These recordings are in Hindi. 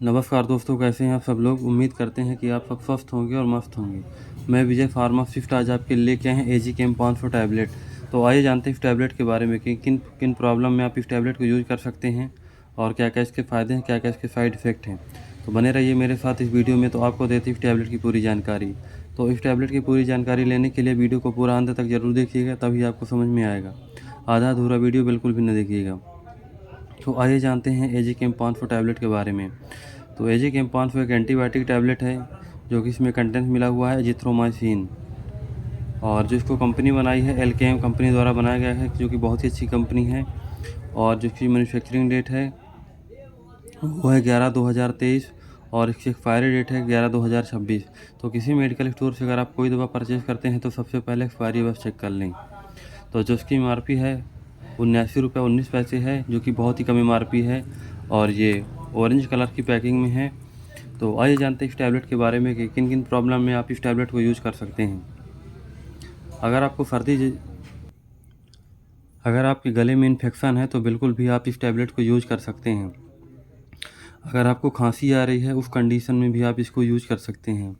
नमस्कार दोस्तों, कैसे हैं आप सब लोग। उम्मीद करते हैं कि आप सब स्वस्थ होंगे और मस्त होंगे। मैं विजय फार्मासिस्ट आज आपके लिए लेके आए हैं एजीकेम 500 टैबलेट। तो आइए जानते हैं इस टैबलेट के बारे में कि किन किन प्रॉब्लम में आप इस टैबलेट को यूज़ कर सकते हैं और क्या क्या इसके फ़ायदे हैं, क्या क्या इसके साइड इफ़ेक्ट हैं। तो बने रहिए मेरे साथ इस वीडियो में, तो आपको देती इस टैबलेट की पूरी जानकारी। तो इस टैबलेट की पूरी जानकारी लेने के लिए वीडियो को पूरा अंत तक ज़रूर देखिएगा, तभी आपको समझ में आएगा। आधा अधूरा वीडियो बिल्कुल भी न देखिएगा। तो आइए जानते हैं एजीकेम 500 टैबलेट के बारे में। तो एजीकेम 500 एक एंटीबायोटिक टैबलेट है, जो कि इसमें कंटेंट मिला हुआ है एजिथ्रोमाइसिन। और जो इसको कंपनी बनाई है एलकेएम कंपनी द्वारा बनाया गया है, जो कि बहुत ही अच्छी कंपनी है। और जो इसकी मैन्युफैक्चरिंग डेट है वो है 11/2023 और इसकी एक्सपायरी डेट है 11/2026। तो किसी मेडिकल स्टोर से अगर आप कोई दवा परचेज़ करते हैं तो सबसे पहले एक्सपायरी बस चेक कर लें। तो जो इसकी एमआरपी है 79 रुपये 19 पैसे है, जो कि बहुत ही कम एमआरपी है। और ये ऑरेंज कलर की पैकिंग में है। तो आइए जानते हैं इस टैबलेट के बारे में कि किन किन प्रॉब्लम में आप इस टैबलेट को यूज़ कर सकते हैं। अगर आपको अगर आपके गले में इन्फेक्शन है तो बिल्कुल भी आप इस टैबलेट को यूज़ कर सकते हैं। अगर आपको खांसी आ रही है उस कंडीशन में भी आप इसको यूज़ कर सकते हैं।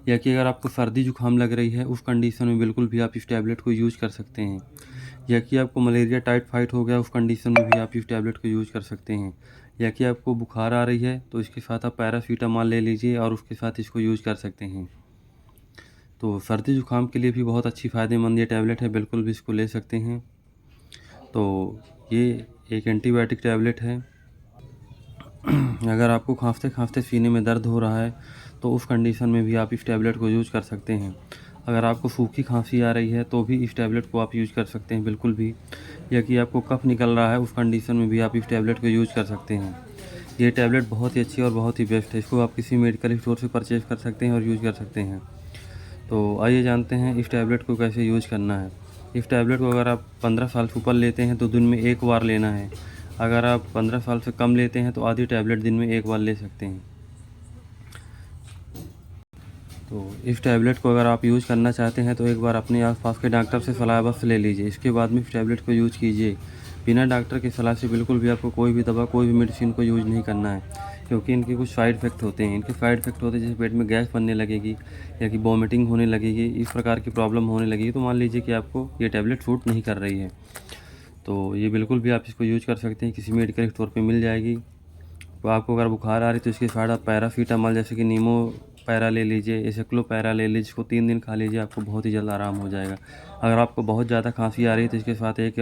या कि अगर आपको सर्दी जुकाम लग रही है उस कंडीशन में बिल्कुल भी आप इस टैबलेट को यूज़ कर सकते हैं। या कि आपको मलेरिया टाइफाइड हो गया उस कंडीशन में भी आप इस टैबलेट को यूज़ कर सकते हैं। या कि आपको बुखार आ रही है तो इसके साथ आप पैरासीटामॉल ले लीजिए और उसके साथ इसको यूज़ कर सकते हैं। तो सर्दी जुकाम के लिए भी बहुत अच्छी फ़ायदेमंद ये टैबलेट है, बिल्कुल भी इसको ले सकते हैं। तो ये एक एंटीबायोटिक टैबलेट है। अगर आपको खांसते खांसते सीने में दर्द हो रहा है तो उस कंडीशन में भी आप इस टैबलेट को यूज़ कर सकते हैं। अगर आपको सूखी खांसी आ रही है तो भी इस टैबलेट को आप यूज़ कर सकते हैं बिल्कुल भी। या कि आपको कफ निकल रहा है उस कंडीशन में भी आप इस टैबलेट को यूज़ कर सकते हैं। ये टैबलेट बहुत ही अच्छी और बहुत ही बेस्ट है। इसको आप किसी मेडिकल स्टोर से परचेज़ कर सकते हैं और यूज़ कर सकते हैं। तो आइए जानते हैं इस टैबलेट को कैसे यूज़ करना है। इस टैबलेट को अगर आप 15 साल से ऊपर लेते हैं तो दिन में 1 बार लेना है। अगर आप 15 साल से कम लेते हैं तो आधी टैबलेट दिन में 1 बार ले सकते हैं। तो इस टैबलेट को अगर आप यूज़ करना चाहते हैं तो एक बार अपने आसपास के डॉक्टर से सलाह बस ले लीजिए। इसके बाद में इस टैबलेट को यूज़ कीजिए। बिना डॉक्टर की सलाह से बिल्कुल भी आपको कोई भी दवा, कोई भी मेडिसिन को यूज़ नहीं करना है, क्योंकि इनके कुछ साइड इफ़ेक्ट होते हैं। इनके साइड इफ़ेक्ट होते हैं जैसे पेट में गैस बनने लगेगी या कि वॉमिटिंग होने लगेगी, इस प्रकार की प्रॉब्लम होने लगेगी। तो मान लीजिए कि आपको ये टैबलेट सूट नहीं कर रही है, तो ये बिल्कुल भी आप इसको यूज़ कर सकते हैं। किसी मेडिकल स्टोर पे मिल जाएगी। तो आपको अगर बुखार आ रही है तो इसके साथ आप पैरासीटामॉल जैसे कि नीमो पैरा ले लीजिए, एसेक्लो पैरा ले लीजिए। इसको 3 दिन खा लीजिए, आपको बहुत ही जल्द आराम हो जाएगा। अगर आपको बहुत ज़्यादा खांसी आ रही है तो इसके साथ एक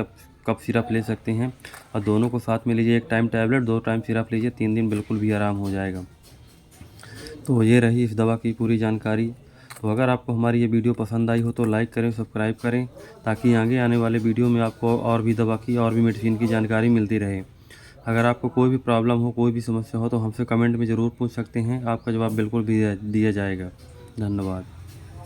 कप सिरप ले सकते हैं और दोनों को साथ में लीजिए। 1 टाइम टैबलेट, 2 टाइम सिरप लीजिए, 3 दिन बिल्कुल भी आराम हो जाएगा। तो ये रही इस दवा की पूरी जानकारी। तो अगर आपको हमारी ये वीडियो पसंद आई हो तो लाइक करें, सब्सक्राइब करें, ताकि आगे आने वाले वीडियो में आपको और भी दवा की और भी मेडिसिन की जानकारी मिलती रहे। अगर आपको कोई भी प्रॉब्लम हो, कोई भी समस्या हो तो हमसे कमेंट में ज़रूर पूछ सकते हैं। आपका जवाब बिल्कुल भी दिया जाएगा। धन्यवाद।